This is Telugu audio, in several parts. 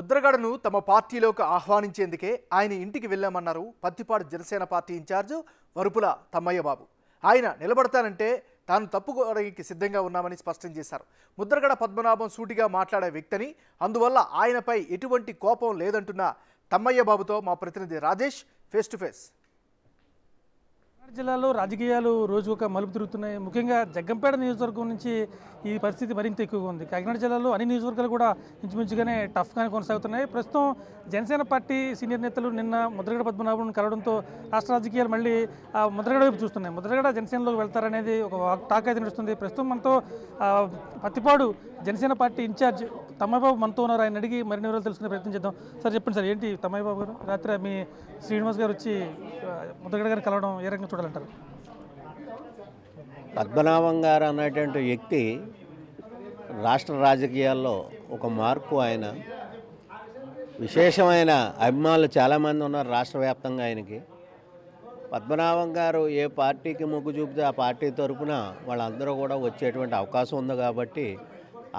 ముద్రగడను తమ పార్టీలోకి ఆహ్వానించేందుకే ఆయన ఇంటికి వెళ్లామన్నారు పత్తిపాడు జనసేన పార్టీ ఇన్ఛార్జ్ వరుపుల తమ్మయ్య బాబు. ఆయన నిలబడతానంటే తాను తప్పుకోవడానికి సిద్ధంగా ఉన్నామని స్పష్టం చేశారు. ముద్రగడ పద్మనాభం సూటిగా మాట్లాడే వ్యక్తిని, అందువల్ల ఆయనపై ఎటువంటి కోపం లేదంటున్న తమ్మయ్య బాబుతో మా ప్రతినిధి రాజేష్ ఫేస్ టు ఫేస్. జిల్లాలో రాజకీయాలు రోజు ఒక మలుపు తిరుగుతున్నాయి. ముఖ్యంగా జగ్గంపేట నియోజకవర్గం నుంచి ఈ పరిస్థితి మరింత ఎక్కువగా ఉంది. కాకినాడ జిల్లాలో అన్ని నియోజకవర్గాలు కూడా ఇంచుమించుగానే టఫ్గానే కొనసాగుతున్నాయి. ప్రస్తుతం జనసేన పార్టీ సీనియర్ నేతలు నిన్న ముద్రగడ పద్మనాభం కలవడంతో రాష్ట్ర రాజకీయాలు మళ్ళీ ముద్రగడ వైపు చూస్తున్నాయి. ముద్రగడ జనసేనలోకి వెళ్తారనేది ఒక టాక్ అయితే నడుస్తుంది. ప్రస్తుతం మనతో పత్తిపాడు జనసేన పార్టీ ఇన్ఛార్జ్ తమ్మయ్యబాబు మనతో ఉన్నారు. ఆయన అడిగి మరిన్ని వివరాలు తెలుసుకునే ప్రయత్నం చేద్దాం. సార్ చెప్పండి సార్, ఏంటి తమ్మయ్యబాబు గారు రాత్రి మీ శ్రీనివాస్ గారు వచ్చి ముద్రగడ గారు కలవడం ఏ రకంగా చూడాలంటారు? పద్మనాభం గారు అనేటువంటి వ్యక్తి రాష్ట్ర రాజకీయాల్లో ఒక మార్పు. ఆయన విశేషమైన అభిమానులు చాలామంది ఉన్నారు రాష్ట్ర వ్యాప్తంగా. ఆయనకి పద్మనాభం గారు ఏ పార్టీకి మొగ్గు చూపితే ఆ పార్టీ తరపున వాళ్ళందరూ కూడా వచ్చేటువంటి అవకాశం ఉంది. కాబట్టి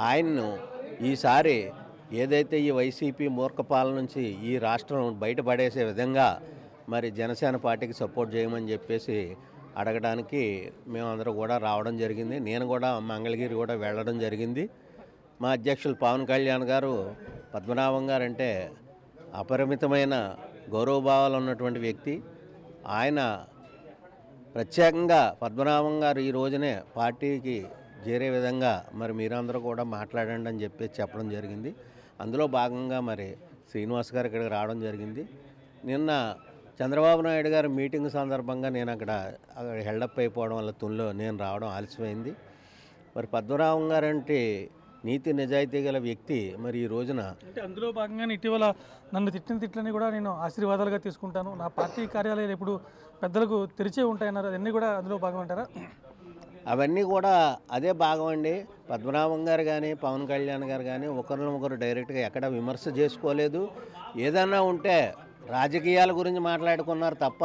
ఆయన్ను ఈసారి ఏదైతే ఈ వైసీపీ మూర్ఖపాలన నుంచి ఈ రాష్ట్రం బయటపడేసే విధంగా మరి జనసేన పార్టీకి సపోర్ట్ చేయమని చెప్పేసి అడగడానికి మేమందరూ కూడా రావడం జరిగింది. నేను కూడా మంగళగిరి కూడా వెళ్ళడం జరిగింది. మా అధ్యక్షులు పవన్ కళ్యాణ్ గారు పద్మనాభం గారు అంటే అపరిమితమైన గౌరవభావాలు ఉన్నటువంటి వ్యక్తి. ఆయన ప్రత్యేకంగా పద్మనాభం గారు ఈ రోజునే పార్టీకి చేరే విధంగా మరి మీరందరూ కూడా మాట్లాడండి అని చెప్పేసి చెప్పడం జరిగింది. అందులో భాగంగా మరి శ్రీనివాస్ గారు ఇక్కడికి రావడం జరిగింది. నిన్న చంద్రబాబు నాయుడు గారు మీటింగ్ సందర్భంగా నేను అక్కడ హెల్డప్ అయిపోవడం వల్ల తుల్లో నేను రావడం ఆలస్యమైంది. మరి పద్మనాభం గారు అంటే నీతి నిజాయితీ గల వ్యక్తి. మరి ఈ రోజున అంటే అందులో భాగంగానే ఇటీవల నన్ను తిట్టిన తిట్లని కూడా నేను ఆశీర్వాదాలుగా తీసుకుంటాను, నా పార్టీ కార్యాలయాలు ఎప్పుడు పెద్దలకు తెరిచే ఉంటాయన్నారు. అవన్నీ కూడా అందులో భాగం అంటారా? అవన్నీ కూడా అదే భాగం అండి. పద్మనాభం గారు కానీ పవన్ కళ్యాణ్ గారు కానీ ఒకరినొకరు డైరెక్ట్గా ఎక్కడ విమర్శ చేసుకోలేదు. ఏదన్నా ఉంటే రాజకీయాల గురించి మాట్లాడుకున్నారు తప్ప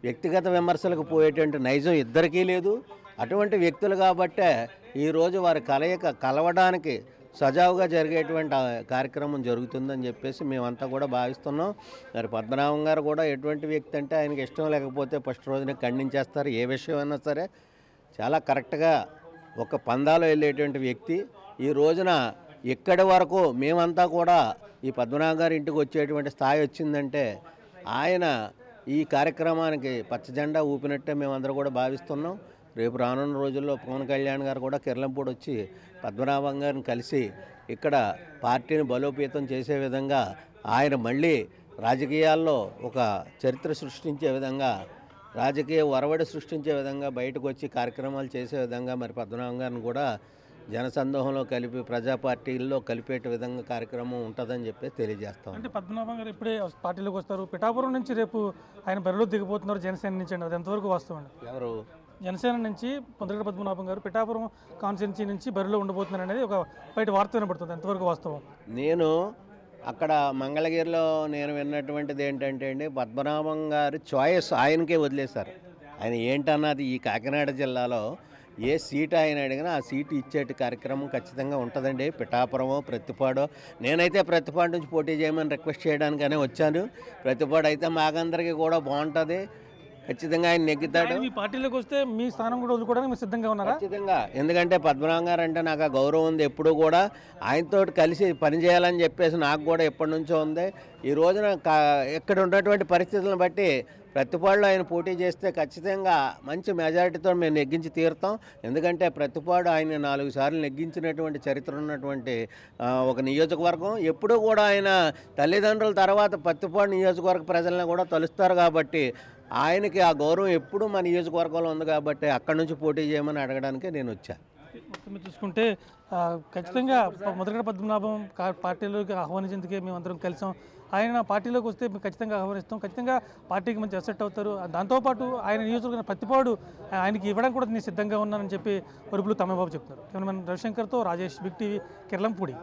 వ్యక్తిగత విమర్శలకు పోయేటువంటి నైజం ఇద్దరికీ లేదు. అటువంటి వ్యక్తులు కాబట్టే ఈరోజు వారి కలవడానికి సజావుగా జరిగేటువంటి కార్యక్రమం జరుగుతుందని చెప్పేసి మేమంతా కూడా భావిస్తున్నాం. మరి పద్మనాభం గారు కూడా ఎటువంటి వ్యక్తి అంటే ఆయనకి ఇష్టం లేకపోతే ఫస్ట్ రోజునే ఖండించేస్తారు. ఏ విషయమైనా సరే చాలా కరెక్ట్గా ఒక పందాలో వెళ్ళేటువంటి వ్యక్తి. ఈ రోజున ఇక్కడి వరకు మేమంతా కూడా ఈ పద్మనాభం గారి ఇంటికి వచ్చేటువంటి స్థాయి వచ్చిందంటే ఆయన ఈ కార్యక్రమానికి పచ్చజెండా ఊపినట్టే మేమందరూ కూడా భావిస్తున్నాం. రేపు రానున్న రోజుల్లో పవన్ కళ్యాణ్ గారు కూడా కిర్లంపూడి వచ్చి పద్మనాభం గారిని కలిసి ఇక్కడ పార్టీని బలోపేతం చేసే విధంగా ఆయన మళ్ళీ రాజకీయాల్లో ఒక చరిత్ర సృష్టించే విధంగా, రాజకీయ ఒరవడి సృష్టించే విధంగా బయటకు వచ్చి కార్యక్రమాలు చేసే విధంగా మరి పద్మనాభం గారిని కూడా జనసందోహంలో కలిపి ప్రజా పార్టీల్లో కలిపేట విధంగా కార్యక్రమం ఉంటుందని చెప్పేసి తెలియజేస్తాం. అంటే పద్మనాభం గారు ఇప్పుడే పార్టీలోకి వస్తారు, పిఠాపురం నుంచి రేపు ఆయన బరిలో దిగిపోతున్నారు జనసేన నుంచి అండి, అది ఎంతవరకు వాస్తవం అండి? ఎవరు? జనసేన నుంచి ముద్రగడ పద్మనాభం గారు పిఠాపురం కాన్స్టిట్యున్సీ నుంచి బరిలో ఉండబోతున్నారు అనేది ఒక బయట వార్త వినబడుతుంది, ఎంతవరకు వాస్తవం? నేను అక్కడ మంగళగిరిలో నేను విన్నటువంటిది ఏంటంటే అండి, పద్మనాభం గారి చాయిస్ ఆయనకే వదిలేశారు. ఆయన ఏంటన్నది ఈ కాకినాడ జిల్లాలో ఏ సీటు ఆయన అడిగినా ఆ సీటు ఇచ్చేటి కార్యక్రమం ఖచ్చితంగా ఉంటుందండి. పిఠాపురమో ప్రతిపాడో, నేనైతే ప్రతిపాడు నుంచి పోటీ చేయమని రిక్వెస్ట్ చేయడానికనే వచ్చాను. ప్రతిపాడు అయితే మాకందరికీ కూడా బాగుంటుంది, ఖచ్చితంగా ఆయన నెగ్గుతాడు. మీ పార్టీలోకి వస్తే మీ స్థానం కూడా వదులుకోవడానికి మీరు సిద్ధంగా ఉన్నారా? ఖచ్చితంగా. ఎందుకంటే పద్మనాభం గారు అంటే నాకు ఆ గౌరవం ఉంది. ఎప్పుడు కూడా ఆయనతో కలిసి పనిచేయాలని చెప్పేసి నాకు కూడా ఎప్పటి నుంచో ఉంది. ఈ రోజున ఇక్కడ ఉన్నటువంటి పరిస్థితులను బట్టి ప్రతిపాడులో ఆయన పోటీ చేస్తే ఖచ్చితంగా మంచి మెజారిటీతో మేము నెగ్గించి తీరుతాం. ఎందుకంటే ప్రతిపాడు ఆయన 4 సార్లు నెగ్గించినటువంటి చరిత్ర ఉన్నటువంటి ఒక నియోజకవర్గం. ఎప్పుడూ కూడా ఆయన తల్లిదండ్రుల తర్వాత ప్రతిపాడు నియోజకవర్గ ప్రజలను కూడా తలుస్తారు. కాబట్టి ఆయనకి ఆ గౌరవం ఎప్పుడూ మా నియోజకవర్గంలో ఉంది. కాబట్టి అక్కడి నుంచి పోటీ చేయమని అడగడానికే నేను వచ్చాను. మొత్తం చూసుకుంటే ఖచ్చితంగా ముద్రగడ పద్మనాభం పార్టీలోకి ఆహ్వానించేందుకే మేమందరం కలిసాం. ఆయన పార్టీలోకి వస్తే మేము ఖచ్చితంగా ఆహ్వానిస్తాం, ఖచ్చితంగా పార్టీకి మంచి అసెట్ అవుతారు. దాంతోపాటు ఆయన నియోజకవర్గం ప్రతిపాడు ఆయనకి ఇవ్వడానికి కూడా నేను సిద్ధంగా ఉన్నానని చెప్పి వరుపులు తమ్మయ్యబాబు చెప్తున్నారు. కెమెరామెన్ రవిశంకర్తో రాజేష్, బిగ్ టీవీ, కిర్లంపూడి.